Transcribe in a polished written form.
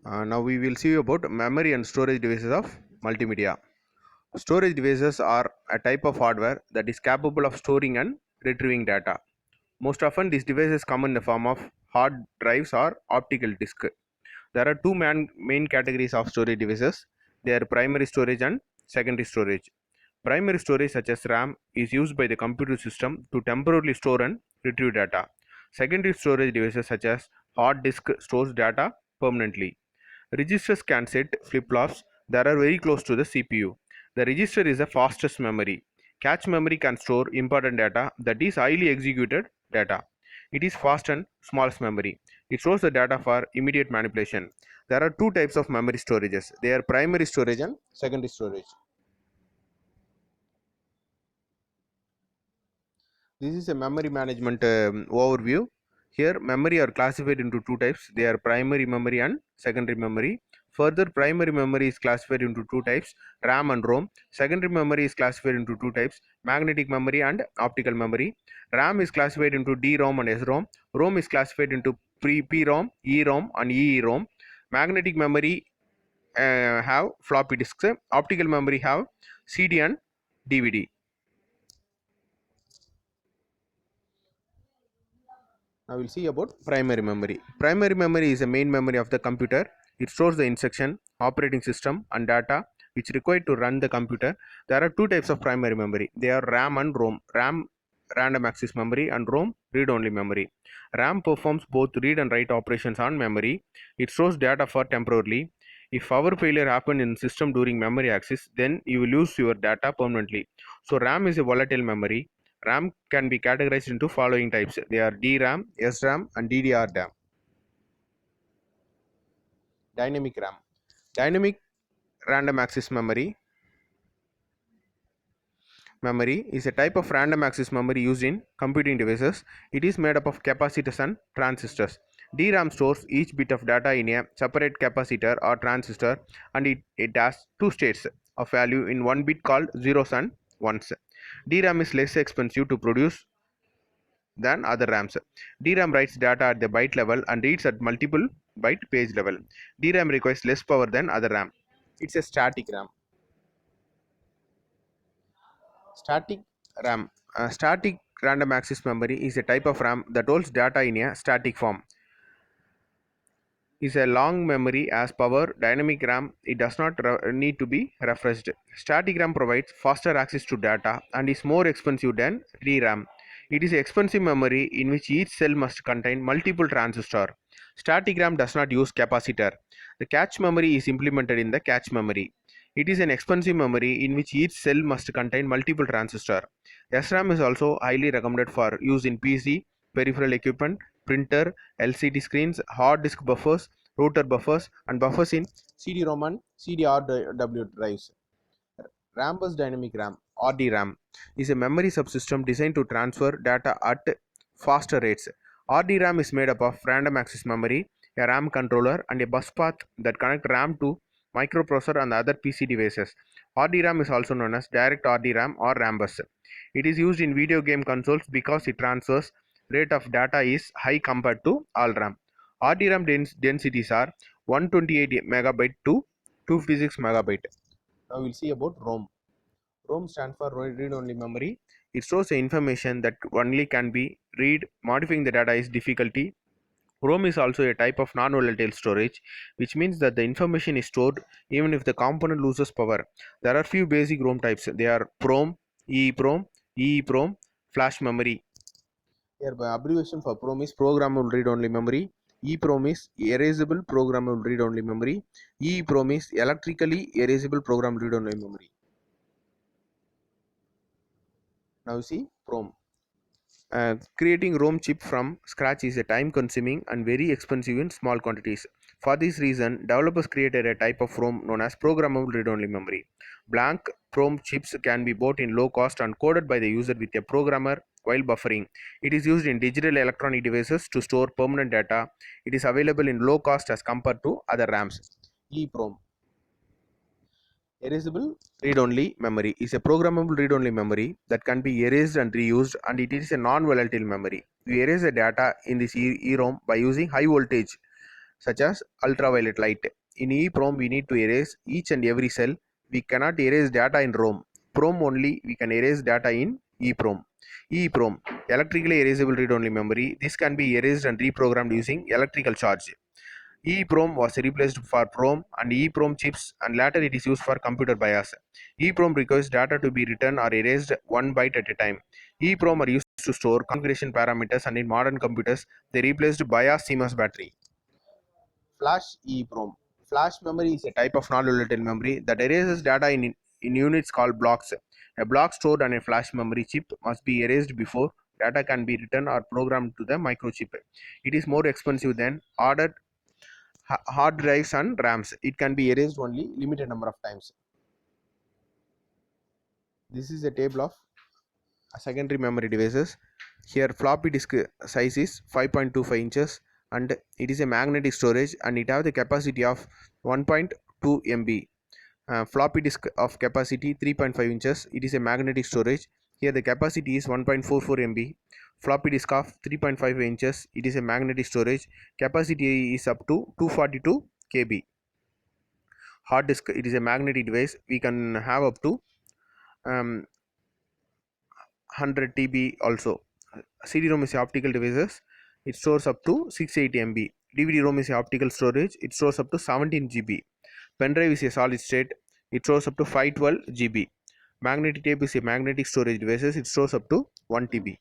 Now we will see about memory and storage devices of multimedia. Storage devices are a type of hardware that is capable of storing and retrieving data. Most often these devices come in the form of hard drives or optical disc. There are two main categories of storage devices. They are primary storage and secondary storage. Primary storage such as RAM is used by the computer system to temporarily store and retrieve data. Secondary storage devices such as hard disk stores data permanently. Registers can set flip-flops that are very close to the CPU. The register is the fastest memory. Cache memory can store important data, that is highly executed data. It is fast and smallest memory. It stores the data for immediate manipulation. There are two types of memory storages. They are primary storage and secondary storage. This is a memory management overview. Here memory are classified into two types. They are primary memory and secondary memory. Further, primary memory is classified into two types, RAM and ROM. Secondary memory is classified into two types, magnetic memory and optical memory. RAM is classified into DROM and SROM. ROM is classified into PROM, EROM and EEROM. Magnetic memory have floppy disks. Optical memory have CD and DVD. Now we'll see about primary memory. Primary memory is a main memory of the computer. It stores the instruction, operating system and data which required to run the computer. There are two types of primary memory. They are RAM and ROM. RAM, random access memory, and ROM, read-only memory. RAM performs both read and write operations on memory. It stores data for temporarily. If power failure happens in system during memory access, then you will lose your data permanently. So RAM is a volatile memory. RAM can be categorized into following types. They are DRAM, SRAM and DDR-DRAM. Dynamic RAM. Dynamic random access memory is a type of random access memory used in computing devices. It is made up of capacitors and transistors. DRAM stores each bit of data in a separate capacitor or transistor, and it has two states of value in one bit called zeros and ones. DRAM is less expensive to produce than other RAMs. DRAM writes data at the byte level and reads at multiple byte page level. DRAM requires less power than other RAM. It's a static RAM. Static RAM. Static random access memory is a type of RAM that holds data in a static form. Is a long memory as power. Dynamic RAM, it does not need to be refreshed. Static RAM provides faster access to data and is more expensive than DRAM. It is an expensive memory in which each cell must contain multiple transistors. Static RAM does not use capacitor. The cache memory is implemented in the cache memory. It is an expensive memory in which each cell must contain multiple transistors. SRAM is also highly recommended for use in PC, peripheral equipment, printer, LCD screens, hard disk buffers, router buffers, and buffers in CD-ROM and CD-RW drives. Rambus Dynamic RAM (RDRAM) is a memory subsystem designed to transfer data at faster rates. RDRAM is made up of random access memory, a RAM controller, and a bus path that connect RAM to microprocessor and other PC devices. RDRAM is also known as Direct RDRAM or Rambus. It is used in video game consoles because its transfers rate of data is high compared to all RAM. RDRAM densities are 128 MB to 256 MB. Now we'll see about ROM. ROM stands for read-only memory. It stores the information that only can be read. Modifying the data is difficulty. ROM is also a type of non-volatile storage, which means that the information is stored even if the component loses power. There are few basic ROM types. They are PROM, EEPROM, EEPROM, flash memory. Here, the abbreviation for PROM is programmable read-only memory. EEPROM is erasable programmable read-only memory. EEPROM is electrically erasable programmable read-only memory. Now see PROM. Creating ROM chip from scratch is a time consuming and very expensive in small quantities. For this reason, developers created a type of ROM known as programmable read-only memory. Blank PROM chips can be bought in low cost and coded by the user with a programmer while buffering. It is used in digital electronic devices to store permanent data. It is available in low cost as compared to other RAMs. EEPROM. Erasable read-only memory is a programmable read-only memory that can be erased and reused, and it is a non-volatile memory. We erase the data in this EROM by using high voltage such as ultraviolet light. In EEPROM, we need to erase each and every cell. We cannot erase data in ROM. PROM only we can erase data in EEPROM. EEPROM, electrically erasable read-only memory. This can be erased and reprogrammed using electrical charge. EEPROM was replaced for PROM and EEPROM chips, and later it is used for computer BIOS. EEPROM requires data to be written or erased one byte at a time. EEPROM are used to store configuration parameters, and in modern computers they replaced BIOS CMOS battery. Flash EEPROM. Flash memory is a type of non-volatile memory that erases data in units called blocks. A block stored on a flash memory chip must be erased before data can be written or programmed to the microchip. It is more expensive than ordered hard drives and RAMs. It can be erased only limited number of times. This is a table of secondary memory devices. Here floppy disk size is 5.25 inches and it is a magnetic storage, and it have the capacity of 1.2 MB. Floppy disk of capacity 3.5 inches. It is a magnetic storage. Here the capacity is 1.44 MB. Floppy disk of 3.5 inches. It is a magnetic storage. Capacity is up to 242 KB. Hard disk, it is a magnetic device. We can have up to 100 TB also. CD-ROM is optical devices. It stores up to 680 MB. DVD-ROM is optical storage. It stores up to 17 GB. Pen drive is a solid state. It stores up to 512 GB. Magnetic tape is a magnetic storage devices. It stores up to 1 TB.